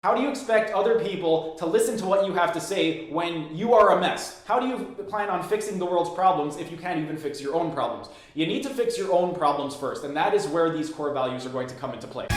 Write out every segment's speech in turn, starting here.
How do you expect other people to listen to what you have to say when you are a mess? How do you plan on fixing the world's problems if you can't even fix your own problems? You need to fix your own problems first, and that is where these core values are going to come into play.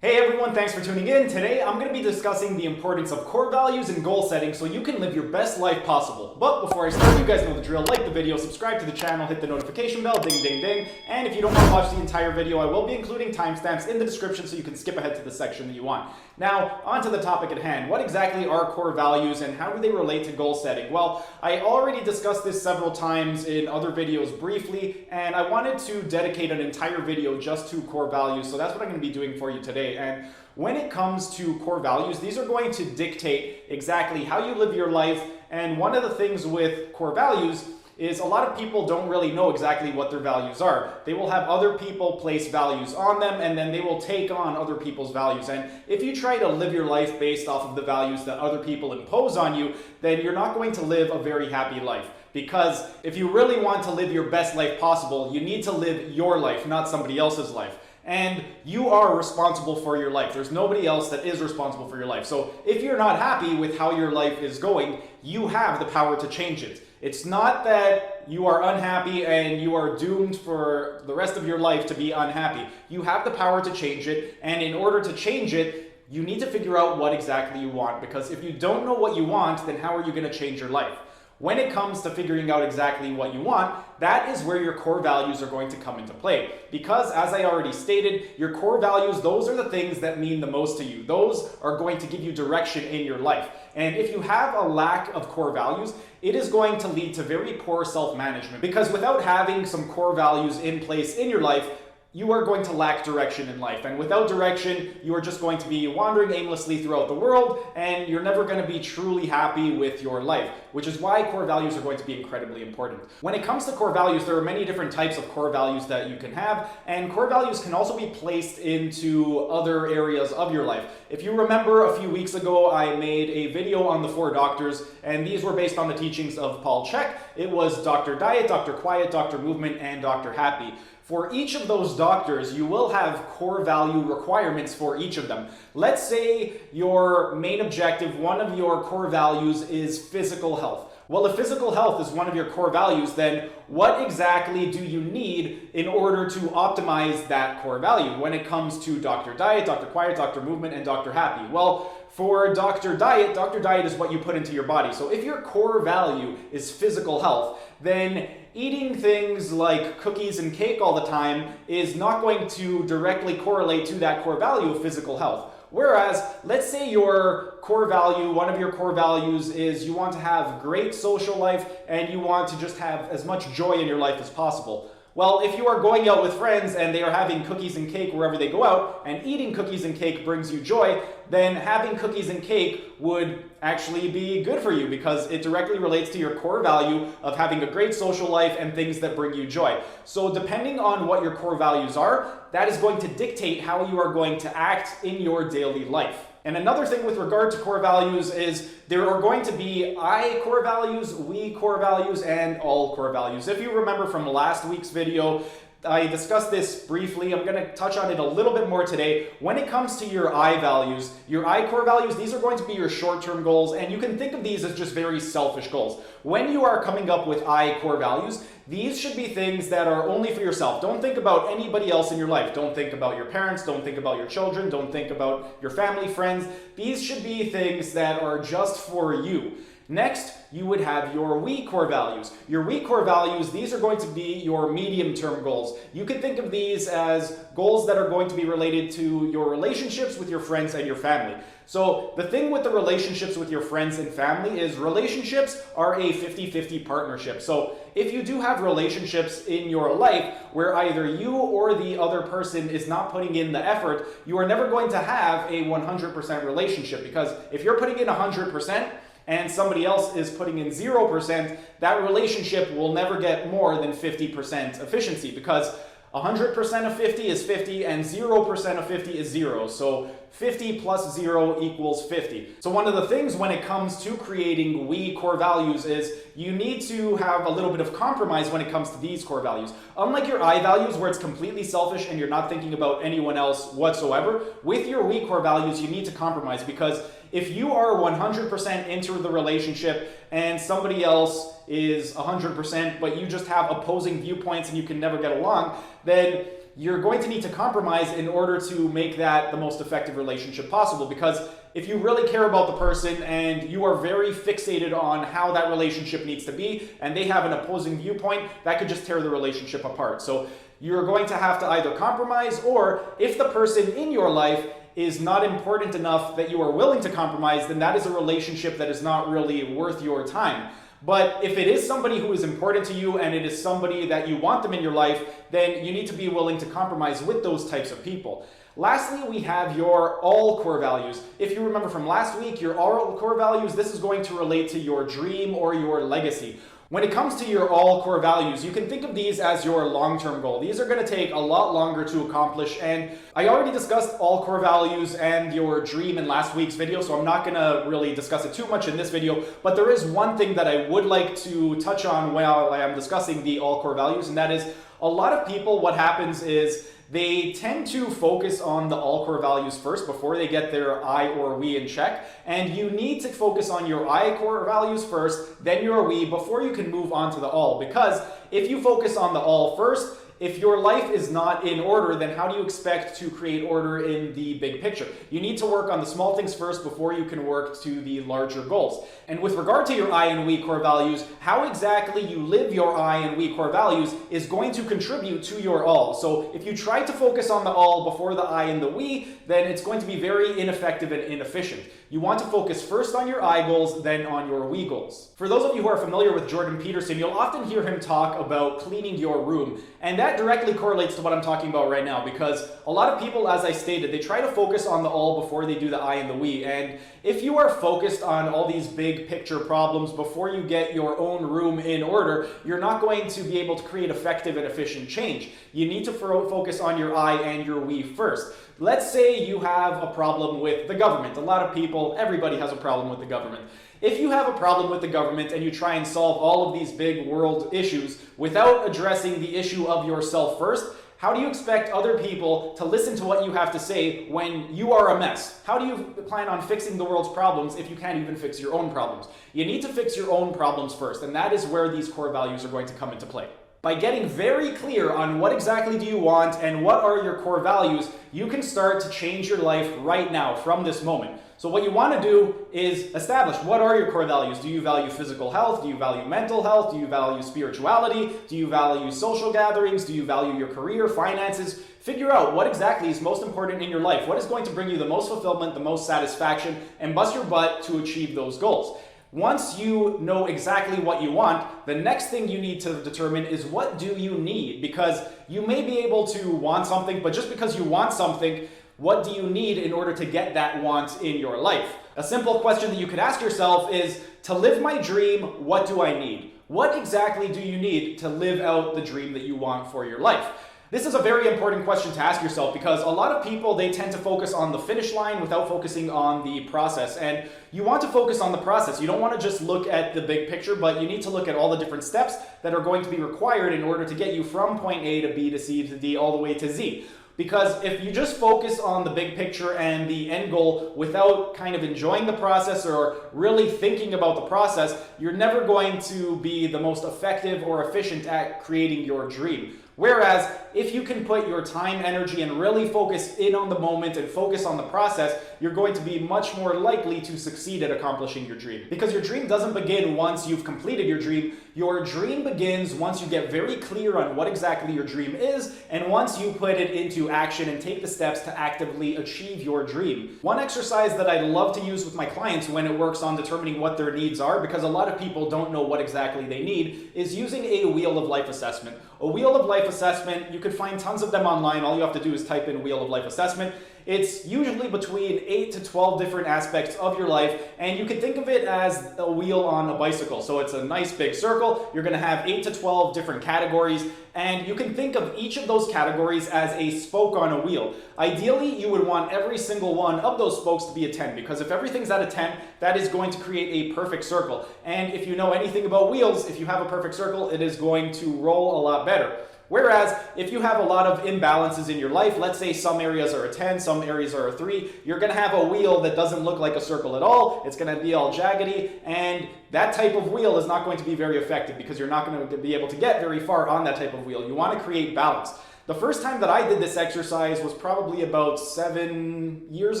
Hey everyone, thanks for tuning in. Today I'm going to be discussing the importance of core values and goal setting so you can live your best life possible. But before I start, you guys know the drill. Like the video, subscribe to the channel, hit the notification bell, ding ding ding. And if you don't want to watch the entire video, I will be including timestamps in the description so you can skip ahead to the section that you want. Now, on to the topic at hand. What exactly are core values and how do they relate to goal setting? Well, I already discussed this several times in other videos briefly, and I wanted to dedicate an entire video just to core values, so that's what I'm going to be doing for you today. And when it comes to core values, these are going to dictate exactly how you live your life. And one of the things with core values is a lot of people don't really know exactly what their values are. They will have other people place values on them, and then they will take on other people's values. And if you try to live your life based off of the values that other people impose on you, then you're not going to live a very happy life. Because if you really want to live your best life possible, you need to live your life, not somebody else's life. And you are responsible for your life. There's nobody else that is responsible for your life. So if you're not happy with how your life is going, you have the power to change it. It's not that you are unhappy and you are doomed for the rest of your life to be unhappy. You have the power to change it, and in order to change it, you need to figure out what exactly you want, because if you don't know what you want, then how are you going to change your life? When it comes to figuring out exactly what you want, that is where your core values are going to come into play. Because as I already stated, your core values, those are the things that mean the most to you. Those are going to give you direction in your life. And if you have a lack of core values, it is going to lead to very poor self-management. Because without having some core values in place in your life, you are going to lack direction in life. And without direction, you are just going to be wandering aimlessly throughout the world, and you're never going to be truly happy with your life, which is why core values are going to be incredibly important. When it comes to core values, there are many different types of core values that you can have, and core values can also be placed into other areas of your life. If you remember, a few weeks ago, I made a video on the 4 doctors, and these were based on the teachings of Chek. It was Dr. Diet, Dr. Quiet, Dr. Movement, and Dr. Happy. For each of those doctors, you will have core value requirements for each of them. Let's say your main objective, one of your core values is physical health. Well, if physical health is one of your core values, then what exactly do you need in order to optimize that core value when it comes to Dr. Diet, Dr. Quiet, Dr. Movement, and Dr. Happy? Well, for Dr. Diet is what you put into your body. So if your core value is physical health, then eating things like cookies and cake all the time is not going to directly correlate to that core value of physical health. Whereas, let's say your core value, one of your core values is you want to have great social life and you want to just have as much joy in your life as possible. Well, if you are going out with friends and they are having cookies and cake wherever they go out, and eating cookies and cake brings you joy, then having cookies and cake would actually be good for you because it directly relates to your core value of having a great social life and things that bring you joy. So depending on what your core values are, that is going to dictate how you are going to act in your daily life. And another thing with regard to core values is there are going to be I core values, we core values, and all core values. If you remember from last week's video, I discussed this briefly. I'm going to touch on it a little bit more today. When it comes to your I values, your I core values, these are going to be your short-term goals, and you can think of these as just very selfish goals. When you are coming up with I core values, these should be things that are only for yourself. Don't think about anybody else in your life. Don't think about your parents. Don't think about your children. Don't think about your family, friends. These should be things that are just for you. Next, you would have your we core values. Your we core values, these are going to be your medium-term goals. You can think of these as goals that are going to be related to your relationships with your friends and your family. So the thing with the relationships with your friends and family is relationships are a 50-50 partnership. So if you do have relationships in your life where either you or the other person is not putting in the effort, you are never going to have a 100% relationship, because if you're putting in 100%, and somebody else is putting in 0%, that relationship will never get more than 50% efficiency, because 100% of 50 is 50 and 0% of 50 is 0. So 50 plus 0 equals 50. So one of the things when it comes to creating we core values is you need to have a little bit of compromise when it comes to these core values. Unlike your I values where it's completely selfish and you're not thinking about anyone else whatsoever, with your we core values you need to compromise, because if you are 100% into the relationship and somebody else is 100% but you just have opposing viewpoints and you can never get along, then you're going to need to compromise in order to make that the most effective relationship possible. Because if you really care about the person and you are very fixated on how that relationship needs to be and they have an opposing viewpoint, that could just tear the relationship apart. So you're going to have to either compromise, or if the person in your life is not important enough that you are willing to compromise, then that is a relationship that is not really worth your time. But if it is somebody who is important to you and it is somebody that you want them in your life, then you need to be willing to compromise with those types of people. Lastly, we have your all core values. If you remember from last week, your all core values, this is going to relate to your dream or your legacy. When it comes to your all core values, you can think of these as your long-term goal. These are going to take a lot longer to accomplish, and I already discussed all core values and your dream in last week's video, so I'm not going to really discuss it too much in this video, but there is one thing that I would like to touch on while I am discussing the all core values, and that is a lot of people, what happens is they tend to focus on the all core values first before they get their I or we in check. And you need to focus on your I core values first, then your we, before you can move on to the all. Because if you focus on the all first, if your life is not in order, then how do you expect to create order in the big picture? You need to work on the small things first before you can work to the larger goals. And with regard to your I and we core values, how exactly you live your I and we core values is going to contribute to your all. So if you try to focus on the all before the I and the we, then it's going to be very ineffective and inefficient. You want to focus first on your I goals, then on your we goals. For those of you who are familiar with Jordan Peterson, you'll often hear him talk about cleaning your room. And that directly correlates to what I'm talking about right now, because a lot of people, as I stated, they try to focus on the all before they do the I and the we. And if you are focused on all these big picture problems before you get your own room in order, you're not going to be able to create effective and efficient change. You need to focus on your I and your we first. Let's say you have a problem with the government. A lot of people, everybody has a problem with the government. If you have a problem with the government and you try and solve all of these big world issues without addressing the issue of yourself first, how do you expect other people to listen to what you have to say when you are a mess? How do you plan on fixing the world's problems if you can't even fix your own problems? You need to fix your own problems first, and that is where these core values are going to come into play. By getting very clear on what exactly do you want and what are your core values, you can start to change your life right now from this moment. So what you want to do is establish what are your core values. Do you value physical health? Do you value mental health? Do you value spirituality? Do you value social gatherings? Do you value your career, finances? Figure out what exactly is most important in your life. What is going to bring you the most fulfillment, the most satisfaction, and bust your butt to achieve those goals. Once you know exactly what you want, the next thing you need to determine is what do you need? Because you may be able to want something, but just because you want something, what do you need in order to get that want in your life? A simple question that you could ask yourself is, to live my dream, what do I need? What exactly do you need to live out the dream that you want for your life? This is a very important question to ask yourself, because a lot of people, they tend to focus on the finish line without focusing on the process. And you want to focus on the process. You don't want to just look at the big picture, but you need to look at all the different steps that are going to be required in order to get you from point A to B to C to D all the way to Z. Because if you just focus on the big picture and the end goal without kind of enjoying the process or really thinking about the process, you're never going to be the most effective or efficient at creating your dream. Whereas if you can put your time, energy, and really focus in on the moment and focus on the process, you're going to be much more likely to succeed at accomplishing your dream. Because your dream doesn't begin once you've completed your dream. Your dream begins once you get very clear on what exactly your dream is, and once you put it into action and take the steps to actively achieve your dream. One exercise that I love to use with my clients when it works on determining what their needs are, because a lot of people don't know what exactly they need, is using a wheel of life assessment. A wheel of life assessment, you could find tons of them online. All you have to do is type in wheel of life assessment. It's usually between 8 to 12 different aspects of your life, and you can think of it as a wheel on a bicycle. So it's a nice big circle. You're going to have 8 to 12 different categories, and you can think of each of those categories as a spoke on a wheel. Ideally, you would want every single one of those spokes to be a 10, because if everything's at a 10, that is going to create a perfect circle. And if you know anything about wheels, if you have a perfect circle, it is going to roll a lot better. Whereas if you have a lot of imbalances in your life, let's say some areas are a 10, some areas are a 3, you're going to have a wheel that doesn't look like a circle at all. It's going to be all jaggedy, and that type of wheel is not going to be very effective because you're not going to be able to get very far on that type of wheel. You want to create balance. The first time that I did this exercise was probably about 7 years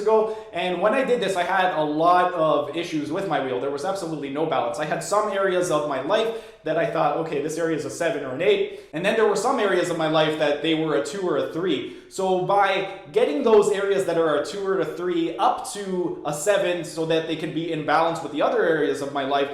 ago, and when I did this, I had a lot of issues with my wheel. There was absolutely no balance. I had some areas of my life that I thought, okay, this area is a 7 or an 8, and then there were some areas of my life that they were a 2 or a 3. So by getting those areas that are a 2 or a 3 up to a 7 so that they can be in balance with the other areas of my life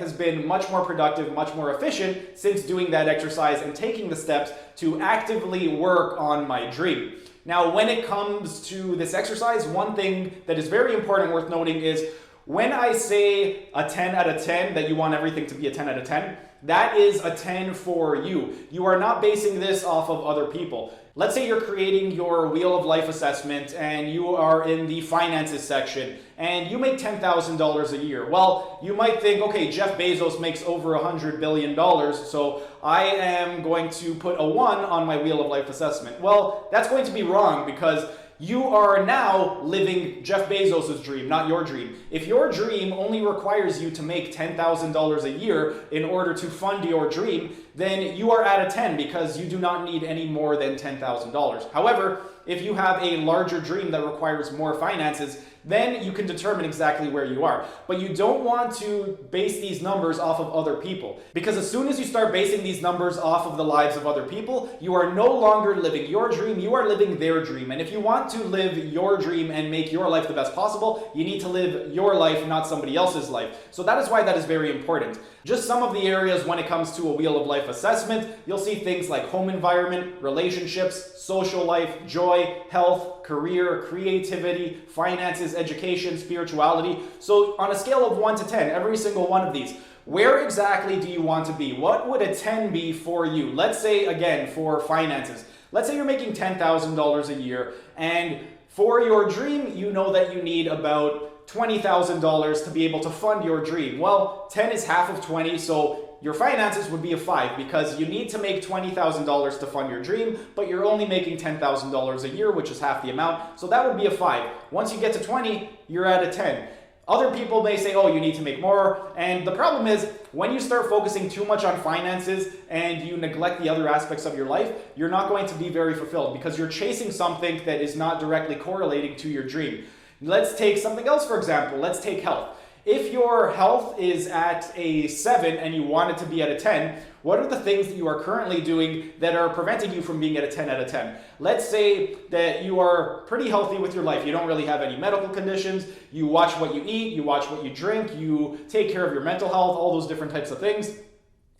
has been much more productive, much more efficient since doing that exercise and taking the steps to actively work on my dream. Now, when it comes to this exercise, one thing that is very important worth noting is when I say a 10 out of 10, that you want everything to be a 10 out of 10, that is a 10 for you. You are not basing this off of other people. Let's say you're creating your Wheel of Life assessment and you are in the finances section and you make $10,000 a year. Well, you might think, okay, Jeff Bezos makes over $100 billion, so I am going to put a 1 on my Wheel of Life assessment. Well, that's going to be wrong because you are now living Jeff Bezos' dream, not your dream. If your dream only requires you to make $10,000 a year in order to fund your dream, then you are at a 10 because you do not need any more than $10,000. However, if you have a larger dream that requires more finances, then you can determine exactly where you are. But you don't want to base these numbers off of other people, because as soon as you start basing these numbers off of the lives of other people, you are no longer living your dream, you are living their dream. And if you want to live your dream and make your life the best possible, you need to live your life, not somebody else's life. So that is why that is very important. Just some of the areas when it comes to a Wheel of Life assessment, you'll see things like home environment, relationships, social life, joy, health, career, creativity, finances, education, spirituality. So on a scale of 1 to 10, every single one of these, where exactly do you want to be? What would a 10 be for you? Let's say, again, for finances. Let's say you're making $10,000 a year, and for your dream, you know that you need about $20,000 to be able to fund your dream. Well, 10 is half of 20, so your finances would be a 5 because you need to make $20,000 to fund your dream, but you're only making $10,000 a year, which is half the amount, so that would be a 5. Once you get to 20, you're at a 10. Other people may say, oh, you need to make more, and the problem is when you start focusing too much on finances and you neglect the other aspects of your life, you're not going to be very fulfilled because you're chasing something that is not directly correlating to your dream. Let's take something else, for example. Let's take health. If your health is at a 7 and you want it to be at a 10, what are the things that you are currently doing that are preventing you from being at a 10 out of 10? Let's say that you are pretty healthy with your life. You don't really have any medical conditions. You watch what you eat, you watch what you drink, you take care of your mental health, all those different types of things.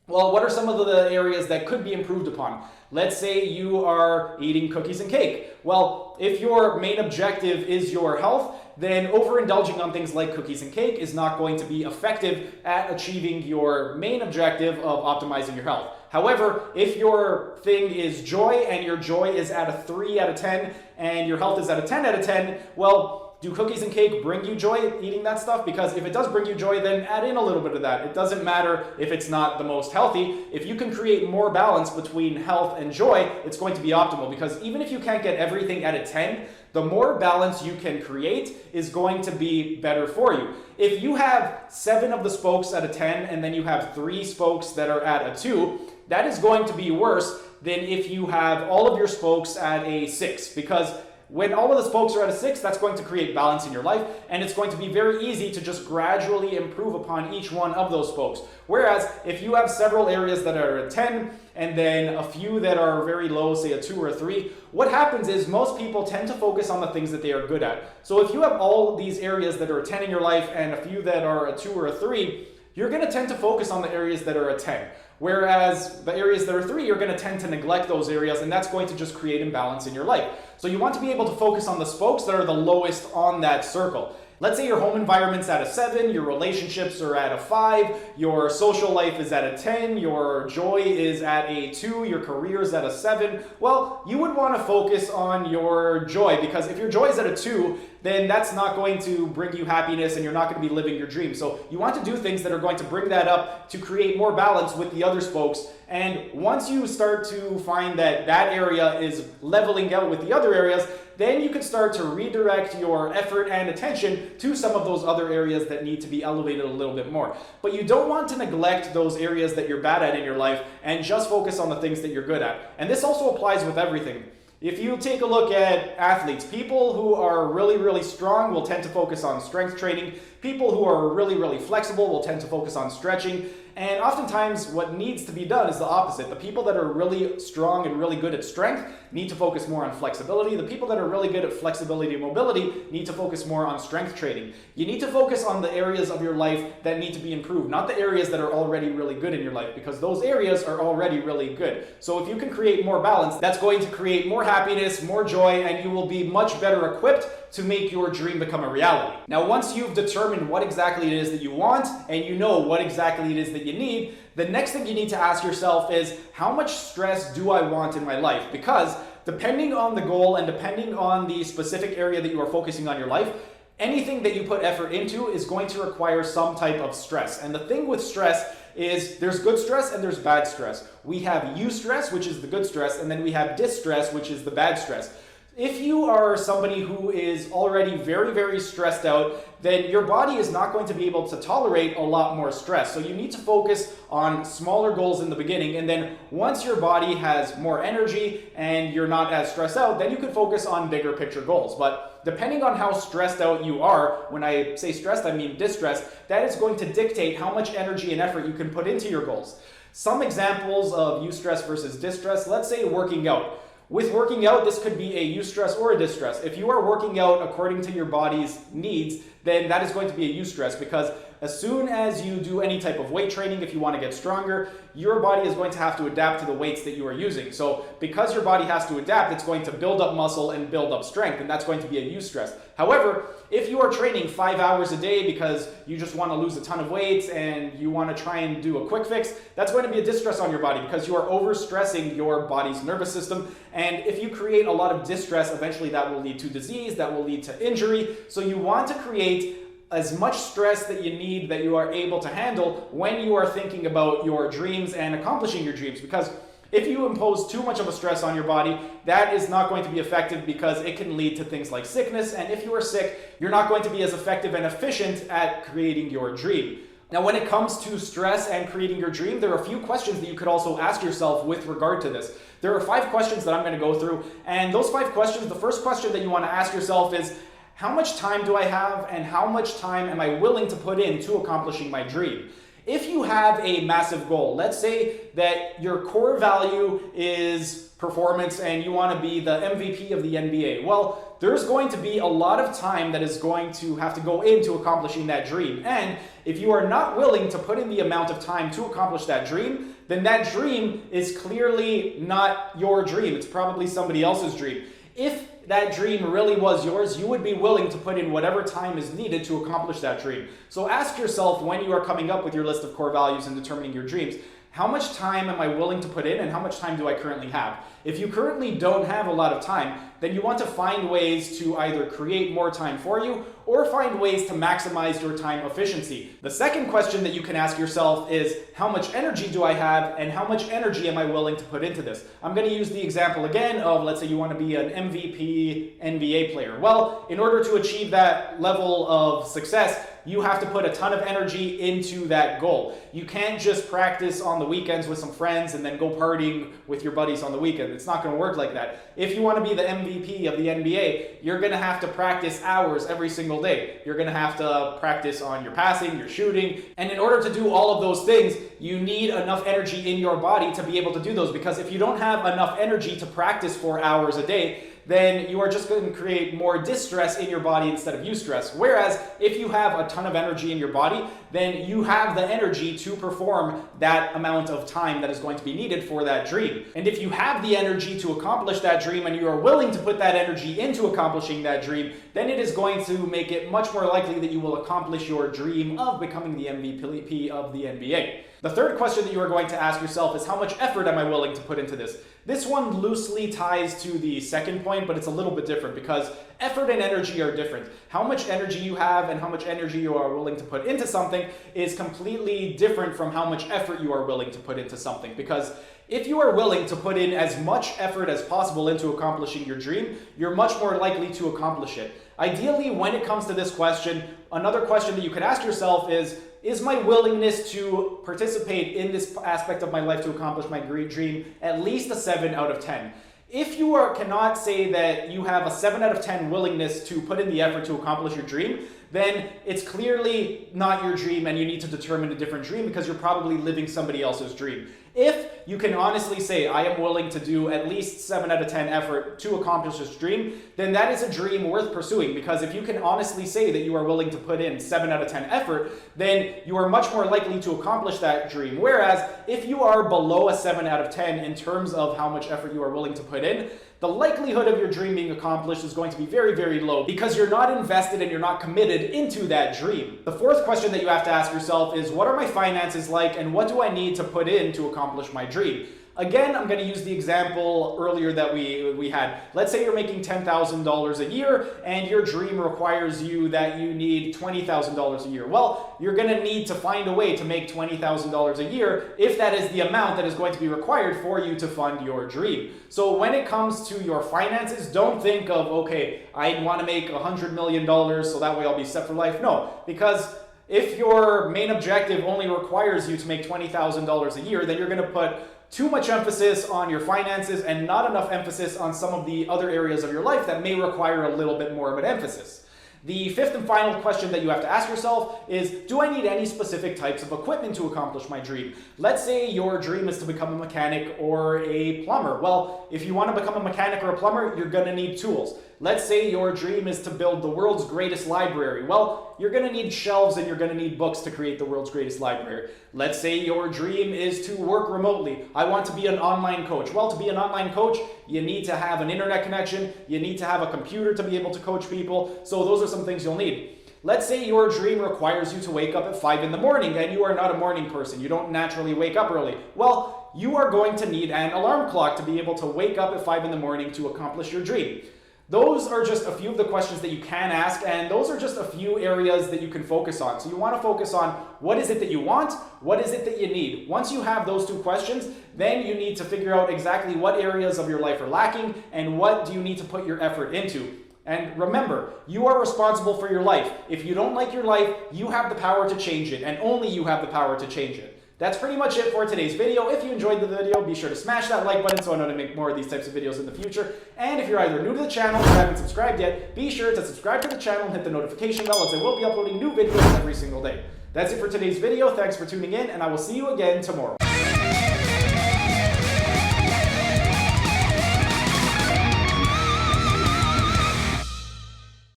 Well, what are some of the areas that could be improved upon? Let's say you are eating cookies and cake. Well, if your main objective is your health, then overindulging on things like cookies and cake is not going to be effective at achieving your main objective of optimizing your health. However, if your thing is joy and your joy is at a 3 out of 10 and your health is at a 10 out of 10, well, do cookies and cake bring you joy eating that stuff? Because if it does bring you joy, then add in a little bit of that. It doesn't matter if it's not the most healthy. If you can create more balance between health and joy, it's going to be optimal, because even if you can't get everything at a 10, the more balance you can create is going to be better for you. If you have 7 of the spokes at a 10 and then you have 3 spokes that are at a 2, that is going to be worse than if you have all of your spokes at a 6, because when all of the spokes are at a 6, that's going to create balance in your life, and it's going to be very easy to just gradually improve upon each one of those spokes. Whereas if you have several areas that are at 10 and then a few that are very low, say a 2 or a 3, what happens is most people tend to focus on the things that they are good at. So if you have all these areas that are a 10 in your life and a few that are a 2 or a 3, you're going to tend to focus on the areas that are a 10. Whereas the areas that are 3, you're going to tend to neglect those areas, and that's going to just create imbalance in your life. So you want to be able to focus on the spokes that are the lowest on that circle. Let's say your home environment's at a 7, your relationships are at a 5, your social life is at a 10, your joy is at a 2, your career is at a 7. Well, you would want to focus on your joy, because if your joy is at a 2, then that's not going to bring you happiness and you're not going to be living your dream. So you want to do things that are going to bring that up to create more balance with the other spokes. And once you start to find that that area is leveling out with the other areas, then you can start to redirect your effort and attention to some of those other areas that need to be elevated a little bit more. But you don't want to neglect those areas that you're bad at in your life and just focus on the things that you're good at. And this also applies with everything. If you take a look at athletes, people who are really strong will tend to focus on strength training. People who are really flexible will tend to focus on stretching. And oftentimes what needs to be done is the opposite. The people that are really strong and really good at strength need to focus more on flexibility. The people that are really good at flexibility and mobility need to focus more on strength training. You need to focus on the areas of your life that need to be improved, not the areas that are already really good in your life, because those areas are already really good. So if you can create more balance, that's going to create more happiness, more joy, and you will be much better equipped to make your dream become a reality. Now, once you've determined what exactly it is that you want and you know what exactly it is that you need, the next thing you need to ask yourself is, how much stress do I want in my life? Because depending on the goal and depending on the specific area that you are focusing on your life, anything that you put effort into is going to require some type of stress. And the thing with stress is there's good stress and there's bad stress. We have eustress, which is the good stress, and then we have distress, which is the bad stress. If you are somebody who is already very stressed out, then your body is not going to be able to tolerate a lot more stress. So you need to focus on smaller goals in the beginning, and then once your body has more energy and you're not as stressed out, then you can focus on bigger picture goals. But depending on how stressed out you are, when I say stressed, I mean distressed, that is going to dictate how much energy and effort you can put into your goals. Some examples of eustress versus distress, let's say working out. With working out, this could be a eustress or a distress. If you are working out according to your body's needs, then that is going to be a eustress, because as soon as you do any type of weight training, if you want to get stronger, your body is going to have to adapt to the weights that you are using. So because your body has to adapt, it's going to build up muscle and build up strength, and that's going to be a eustress. However, if you are training 5 hours a day because you just want to lose a ton of weights and you want to try and do a quick fix, that's going to be a distress on your body, because you are overstressing your body's nervous system. And if you create a lot of distress, eventually that will lead to disease, that will lead to injury. So you want to create as much stress that you need, that you are able to handle when you are thinking about your dreams and accomplishing your dreams. Because if you impose too much of a stress on your body, that is not going to be effective, because it can lead to things like sickness. And if you are sick, you're not going to be as effective and efficient at creating your dream. Now, when it comes to stress and creating your dream, there are a few questions that you could also ask yourself with regard to this. There are 5 questions that I'm going to go through. And those 5 questions, the first question that you want to ask yourself is, how much time do I have and how much time am I willing to put in to accomplishing my dream? If you have a massive goal, let's say that your core value is performance and you want to be the MVP of the NBA, well, there's going to be a lot of time that is going to have to go into accomplishing that dream. And if you are not willing to put in the amount of time to accomplish that dream, then that dream is clearly not your dream. It's probably somebody else's dream. If that dream really was yours, you would be willing to put in whatever time is needed to accomplish that dream. So ask yourself, when you are coming up with your list of core values and determining your dreams, how much time am I willing to put in and how much time do I currently have? If you currently don't have a lot of time, then you want to find ways to either create more time for you or find ways to maximize your time efficiency. The second question that you can ask yourself is, how much energy do I have and how much energy am I willing to put into this? I'm going to use the example again of, let's say you want to be an MVP NBA player. Well, in order to achieve that level of success, you have to put a ton of energy into that goal. You can't just practice on the weekends with some friends and then go partying with your buddies on the weekend. It's not going to work like that. If you want to be the MVP of the NBA, you're going to have to practice hours every single day. You're going to have to practice on your passing, your shooting. And in order to do all of those things, you need enough energy in your body to be able to do those. Because if you don't have enough energy to practice for hours a day, then you are just going to create more distress in your body instead of eustress. Whereas if you have a ton of energy in your body, then you have the energy to perform that amount of time that is going to be needed for that dream. And if you have the energy to accomplish that dream and you are willing to put that energy into accomplishing that dream, then it is going to make it much more likely that you will accomplish your dream of becoming the MVP of the NBA. The third question that you are going to ask yourself is, how much effort am I willing to put into this? This one loosely ties to the second point, but it's a little bit different because effort and energy are different. How much energy you have and how much energy you are willing to put into something is completely different from how much effort you are willing to put into something. Because if you are willing to put in as much effort as possible into accomplishing your dream, you're much more likely to accomplish it. Ideally, when it comes to this question, another question that you could ask yourself is my willingness to participate in this aspect of my life to accomplish my great dream at least a 7 out of 10? If you cannot say that you have a 7 out of 10 willingness to put in the effort to accomplish your dream, then it's clearly not your dream and you need to determine a different dream because you're probably living somebody else's dream. If you can honestly say, I am willing to do at least 7 out of 10 effort to accomplish this dream, then that is a dream worth pursuing, because if you can honestly say that you are willing to put in 7 out of 10 effort, then you are much more likely to accomplish that dream. Whereas if you are below a 7 out of 10 in terms of how much effort you are willing to put in, the likelihood of your dream being accomplished is going to be very, very low because you're not invested and you're not committed into that dream. The fourth question that you have to ask yourself is, what are my finances like and what do I need to put in to accomplish my dream? Again, I'm going to use the example earlier that we had. Let's say you're making $10,000 a year and your dream requires you that you need $20,000 a year. Well, you're going to need to find a way to make $20,000 a year if that is the amount that is going to be required for you to fund your dream. So when it comes to your finances, don't think of, okay, I want to make $100 million so that way I'll be set for life. No, because if your main objective only requires you to make $20,000 a year, then you're going to put too much emphasis on your finances and not enough emphasis on some of the other areas of your life that may require a little bit more of an emphasis. The fifth and final question that you have to ask yourself is, do I need any specific types of equipment to accomplish my dream? Let's say your dream is to become a mechanic or a plumber. Well, if you want to become a mechanic or a plumber, you're going to need tools. Let's say your dream is to build the world's greatest library. Well, you're going to need shelves and you're going to need books to create the world's greatest library. Let's say your dream is to work remotely. I want to be an online coach. Well, to be an online coach, you need to have an internet connection. You need to have a computer to be able to coach people. So those are some things you'll need. Let's say your dream requires you to wake up at 5 in the morning and you are not a morning person. You don't naturally wake up early. Well, you are going to need an alarm clock to be able to wake up at 5 in the morning to accomplish your dream. Those are just a few of the questions that you can ask, and those are just a few areas that you can focus on. So you want to focus on, what is it that you want? What is it that you need? Once you have those two questions, then you need to figure out exactly what areas of your life are lacking and what do you need to put your effort into. And remember, you are responsible for your life. If you don't like your life, you have the power to change it, and only you have the power to change it. That's pretty much it for today's video. If you enjoyed the video, be sure to smash that like button so I know to make more of these types of videos in the future. And if you're either new to the channel or haven't subscribed yet, be sure to subscribe to the channel and hit the notification bell, as I will be uploading new videos every single day. That's it for today's video. Thanks for tuning in, and I will see you again tomorrow.